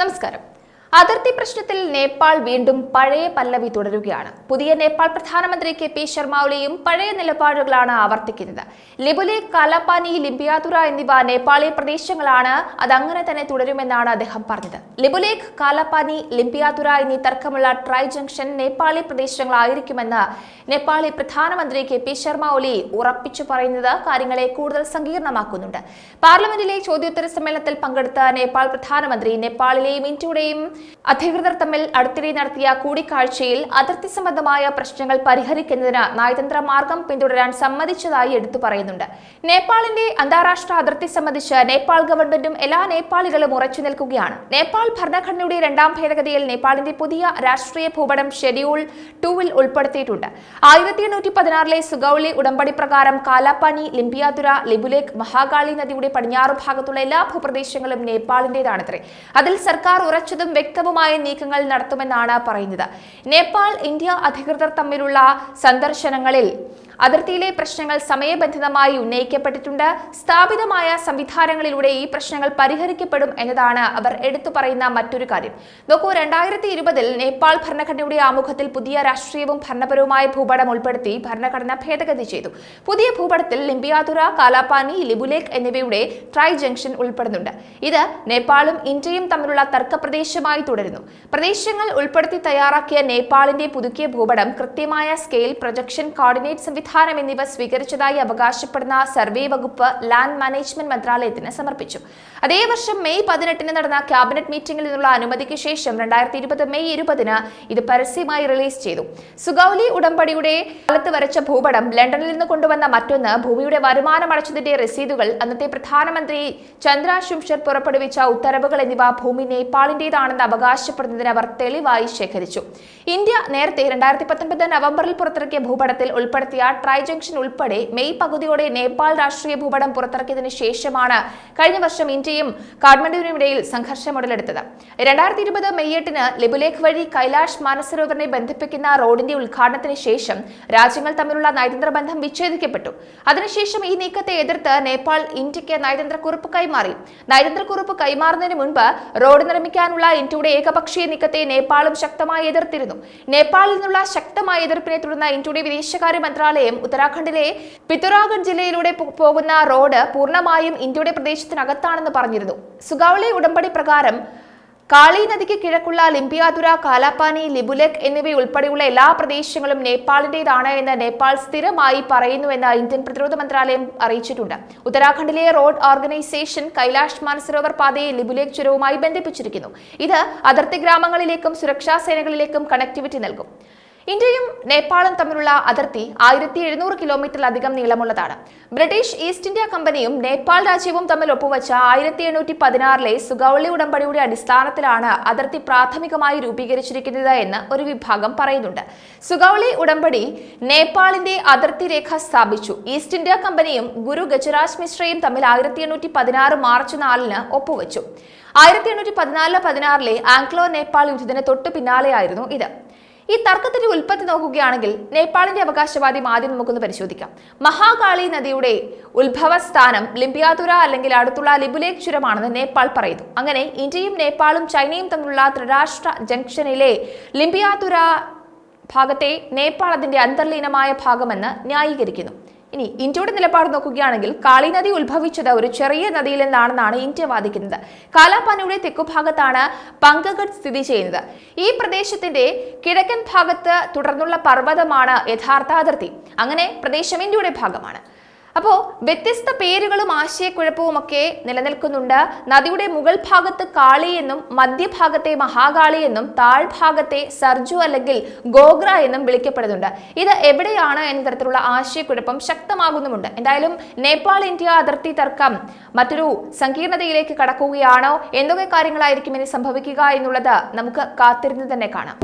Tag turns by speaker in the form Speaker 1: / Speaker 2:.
Speaker 1: നമസ്കാരം. അതിർത്തി പ്രശ്നത്തിൽ നേപ്പാൾ വീണ്ടും പഴയ പല്ലവി തുടരുകയാണ്. പുതിയ നേപ്പാൾ പ്രധാനമന്ത്രി കെ പി ശർമ്മ ഒലിയും പഴയ നിലപാടുകളാണ് ആവർത്തിക്കുന്നത്. ലിബുലേഖ്, കാലാപാനി, ലിംപിയാതുറ എന്നിവ നേപ്പാളി പ്രദേശങ്ങളാണ്. അതങ്ങനെ തന്നെ തുടരുമെന്നാണ് അദ്ദേഹം പറഞ്ഞത്. ലിബുലേഖ്, കാലാപാനി, ലിംപിയാതുറ എന്നീ തർക്കമുള്ള ട്രൈ ജംഗ്ഷൻ നേപ്പാളി പ്രദേശങ്ങളായിരിക്കുമെന്ന് നേപ്പാളി പ്രധാനമന്ത്രി കെ പി ശർമ്മ ഒലി ഉറപ്പിച്ചു പറയുന്നത് കാര്യങ്ങളെ കൂടുതൽ സങ്കീർണമാക്കുന്നുണ്ട്. പാർലമെന്റിലെ ചോദ്യോത്തര സമ്മേളനത്തിൽ പങ്കെടുത്ത നേപ്പാൾ പ്രധാനമന്ത്രി നേപ്പാളിലെയും ഇന്ത്യയുടെയും അധികൃതർ തമ്മിൽ അടുത്തിടെ നടത്തിയ കൂടിക്കാഴ്ചയിൽ അതിർത്തി സംബന്ധമായ പ്രശ്നങ്ങൾ പരിഹരിക്കുന്നതിന് നയതന്ത്ര മാർഗം പിന്തുടരാൻ സമ്മതിച്ചതായി എടുത്തു പറയുന്നുണ്ട്. നേപ്പാളിന്റെ അന്താരാഷ്ട്ര അതിർത്തി സംബന്ധിച്ച് നേപ്പാൾ ഗവൺമെന്റും എല്ലാ നേപ്പാളികളും ഉറച്ചു നിൽക്കുകയാണ്. നേപ്പാൾ ഭരണഘടനയുടെ 2ാം ഭേദഗതിയിൽ നേപ്പാളിന്റെ പുതിയ രാഷ്ട്രീയ ഭൂപടം ഷെഡ്യൂൾ 2-ൽ ഉൾപ്പെടുത്തിയിട്ടുണ്ട്. 1816 സുഗൌലി ഉടമ്പടി പ്രകാരം കാലാപാനി, ലിംപിയാതുറ, ലിബുലേഖ്, മഹാകാളി നദിയുടെ പടിഞ്ഞാറു ഭാഗത്തുള്ള എല്ലാ ഭൂപ്രദേശങ്ങളും നേപ്പാളിന്റേതാണത്രേ. അതിൽ സർക്കാർ ഉറച്ചതും വ്യക്തവുമായ നീക്കങ്ങൾ നടത്തുമെന്നാണ് പറയുന്നത്. നേപ്പാൾ ഇന്ത്യ അധികൃതർ തമ്മിലുള്ള സന്ദർശനങ്ങളിൽ അതിർത്തിയിലെ പ്രശ്നങ്ങൾ സമയബന്ധിതമായി ഉന്നയിക്കപ്പെട്ടിട്ടുണ്ട്. സ്ഥാപിതമായ സംവിധാനങ്ങളിലൂടെ ഈ പ്രശ്നങ്ങൾ പരിഹരിക്കപ്പെടും എന്നതാണ് അവർ എടുത്തു പറയുന്ന മറ്റൊരു കാര്യം. നോക്കൂ, 2020-ൽ നേപ്പാൾ ഭരണഘടനയുടെ ആമുഖത്തിൽ പുതിയ രാഷ്ട്രീയവും ഭരണപരവുമായ ഭൂപടം ഉൾപ്പെടുത്തി ഭരണഘടന ഭേദഗതി ചെയ്തു. പുതിയ ഭൂപടത്തിൽ ലിംപിയാതുറ, കാലാപാനി, ലിബുലേഖ് എന്നിവയുടെ ട്രൈ ജംഗ്ഷൻ ഉൾപ്പെടുന്നുണ്ട്. ഇത് നേപ്പാളും ഇന്ത്യയും തമ്മിലുള്ള തർക്കപ്രദേശമായി തുടരുന്നു. പ്രദേശങ്ങൾ ഉൾപ്പെടുത്തി തയ്യാറാക്കിയ നേപ്പാളിന്റെ പുതുക്കിയ ഭൂപടം കൃത്യമായ സ്കെയിൽ, പ്രൊജക്ഷൻ, കോർഡിനേറ്റ് സംവിധാനം എന്നിവ സ്വീകരിച്ചതായി അവകാശപ്പെടുന്ന സർവേ വകുപ്പ് ലാൻഡ് മാനേജ്മെന്റ് മന്ത്രാലയത്തിന് സമർപ്പിച്ചു. അതേ വർഷം മെയ് 18-ന് നടന്ന ക്യാബിനറ്റ് മീറ്റിംഗിൽ നിന്നുള്ള അനുമതിക്ക് ശേഷം 2020 മെയ് 20-ന് ഇത് പരസ്യമായി റിലീസ് ചെയ്തു. സുഗൌലി ഉടമ്പടിയുടെ കാലത്ത് വരച്ച ഭൂപടം, ലണ്ടനിൽ നിന്ന് കൊണ്ടുവന്ന മറ്റൊന്ന്, ഭൂമിയുടെ വരുമാനം അടച്ചതിന്റെ രസീതുകൾ, അന്നത്തെ പ്രധാനമന്ത്രി ചന്ദ്ര ശുംഷർ പുറപ്പെടുവിച്ച ഉത്തരവുകൾ എന്നിവ ഭൂമി നേപ്പാളിന്റേതാണെന്ന് അവകാശപ്പെടുന്നതിന് അവർ തെളിവായി ശേഖരിച്ചു. ഇന്ത്യ നേരത്തെ 2019 നവംബറിൽ പുറത്തിറക്കിയ ഭൂപടത്തിൽ ഉൾപ്പെടുത്തിയ ട്രൈ ജംഗ്ഷൻ ഉൾപ്പെടെ മെയ് പകുതിയോടെ നേപ്പാൾ രാഷ്ട്രീയ ഭൂപടം പുറത്തിറക്കിയതിനു ശേഷമാണ് കഴിഞ്ഞ വർഷം ഇന്ത്യയും കാഠ്മണ്ഡുവിനും ഇടയിൽ സംഘർഷം ഉടലെടുത്തത്. 2020 മെയ് 8-ന് ലിബുലേഖ് വഴി കൈലാഷ് മാനസരോവറിനെ ബന്ധിപ്പിക്കുന്ന റോഡിന്റെ ഉദ്ഘാടനത്തിന് ശേഷം രാജ്യങ്ങൾ തമ്മിലുള്ള നയതന്ത്ര ബന്ധം വിച്ഛേദിക്കപ്പെട്ടു. അതിനുശേഷം ഈ നീക്കത്തെ എതിർത്ത് നേപ്പാൾ ഇന്ത്യക്ക് നയതന്ത്രക്കുറിപ്പ് കൈമാറി. നയതന്ത്രക്കുറിപ്പ് കൈമാറുന്നതിന് മുൻപ് റോഡ് നിർമ്മിക്കാനുള്ള ഇന്ത്യയുടെ ഏകപക്ഷീയ നീക്കത്തെ നേപ്പാളും ശക്തമായി എതിർത്തിരുന്നു. നേപ്പാളിൽ നിന്നുള്ള ശക്തമായ എതിർപ്പിനെ തുടർന്ന് ഇന്ത്യയുടെ വിദേശകാര്യ മന്ത്രാലയം ഉത്തരാഖണ്ഡിലെ പിത്തോറാഗഡ് ജില്ലയിലൂടെ പോകുന്ന റോഡ് പൂർണ്ണമായും ഇന്ത്യയുടെ പ്രദേശത്തിനകത്താണെന്ന് പറഞ്ഞിരുന്നു. സുഗൌലി ഉടമ്പടി പ്രകാരം കാളി നദിക്ക് കിഴക്കുള്ള ലിംപിയാതുറ, കാലാപാനി, ലിബുലേഖ് എന്നിവയുൾപ്പെടെയുള്ള എല്ലാ പ്രദേശങ്ങളും നേപ്പാളിന്റേതാണ് എന്ന് നേപ്പാൾ സ്ഥിരമായി പറയുന്നുവെന്ന് ഇന്ത്യൻ പ്രതിരോധ മന്ത്രാലയം അറിയിച്ചിട്ടുണ്ട്. ഉത്തരാഖണ്ഡിലെ റോഡ് ഓർഗനൈസേഷൻ കൈലാഷ് മാനസരോവർ പാതയെ ലിബുലേഖ് ചുരവുമായി ബന്ധിപ്പിച്ചിരിക്കുന്നു. ഇത് അതിർത്തി ഗ്രാമങ്ങളിലേക്കും സുരക്ഷാ സേനകളിലേക്കും കണക്ടിവിറ്റി നൽകും. ഇന്ത്യയും നേപ്പാളും തമ്മിലുള്ള അതിർത്തി 1700 കിലോമീറ്ററിലധികം നീളമുള്ളതാണ്. ബ്രിട്ടീഷ് ഈസ്റ്റ് ഇന്ത്യ കമ്പനിയും നേപ്പാൾ രാജ്യവും തമ്മിൽ ഒപ്പുവെച്ച 1816-ലെ സുഗൌലി ഉടമ്പടിയുടെ അടിസ്ഥാനത്തിലാണ് അതിർത്തി പ്രാഥമികമായി രൂപീകരിച്ചിരിക്കുന്നത് എന്ന് ഒരു വിഭാഗം പറയുന്നുണ്ട്. സുഗൌലി ഉടമ്പടി നേപ്പാളിന്റെ അതിർത്തി രേഖ സ്ഥാപിച്ചു. ഈസ്റ്റ് ഇന്ത്യ കമ്പനിയും ഗുരു ഗജരാജ് മിശ്രയും തമ്മിൽ 1816 മാർച്ച് 4-ന് ഒപ്പുവെച്ചു. 1814-16-ലെ ആംഗ്ലോ നേപ്പാൾ യുദ്ധത്തിന് തൊട്ടു പിന്നാലെയായിരുന്നു ഇത്. ഈ തർക്കത്തിന്റെ ഉൽപ്പത്തി നോക്കുകയാണെങ്കിൽ നേപ്പാളിന്റെ അവകാശവാദം ആദ്യം നമുക്കൊന്ന് പരിശോധിക്കാം. മഹാകാളി നദിയുടെ ഉത്ഭവസ്ഥാനം ലിംപിയാതുറ അല്ലെങ്കിൽ അടുത്തുള്ള ലിബുലേഖ് ചുരമാണെന്ന് നേപ്പാൾ പറയുന്നു. അങ്ങനെ ഇന്ത്യയും നേപ്പാളും ചൈനയും തമ്മിലുള്ള ത്രിരാഷ്ട്ര ജംഗ്ഷനിലെ ലിംപിയാതുറ ഭാഗത്തെ നേപ്പാൾ അതിന്റെ അന്തർലീനമായ ഭാഗമെന്ന് ന്യായീകരിക്കുന്നു. ഇനി ഇന്ത്യയുടെ നിലപാട് നോക്കുകയാണെങ്കിൽ കാളി നദി ഉത്ഭവിച്ചത് ഒരു ചെറിയ നദിയിൽ നിന്നാണെന്നാണ് ഇന്ത്യ വാദിക്കുന്നത്. കാലാപാനിയുടെ തെക്കുഭാഗത്താണ് പങ്കഗഡ് സ്ഥിതി ചെയ്യുന്നത്. ഈ പ്രദേശത്തിന്റെ കിഴക്കൻ ഭാഗത്ത് തുടർന്നുള്ള പർവ്വതമാണ് യഥാർത്ഥ അതിർത്തി. അങ്ങനെ പ്രദേശം ഇന്ത്യയുടെ ഭാഗമാണ്. അപ്പോൾ വ്യത്യസ്ത പേരുകളും ആശയക്കുഴപ്പവും ഒക്കെ നിലനിൽക്കുന്നുണ്ട്. നദിയുടെ മുകൾ ഭാഗത്ത് കാളി എന്നും മധ്യഭാഗത്തെ മഹാകാളി എന്നും താഴ്ഭാഗത്തെ സർജു അല്ലെങ്കിൽ ഗോഗ്ര എന്നും വിളിക്കപ്പെടുന്നുണ്ട്. ഇത് എവിടെയാണ് എന്ന തരത്തിലുള്ള ആശയക്കുഴപ്പം ശക്തമാകുന്നുമുണ്ട്. എന്തായാലും നേപ്പാൾ ഇന്ത്യ അതിർത്തി തർക്കം മറ്റൊരു സങ്കീർണതയിലേക്ക് കടക്കുകയാണോ? എന്തൊക്കെ കാര്യങ്ങളായിരിക്കും ഇനി സംഭവിക്കുക എന്നുള്ളത് നമുക്ക് കാത്തിരുന്ന് തന്നെ കാണാം.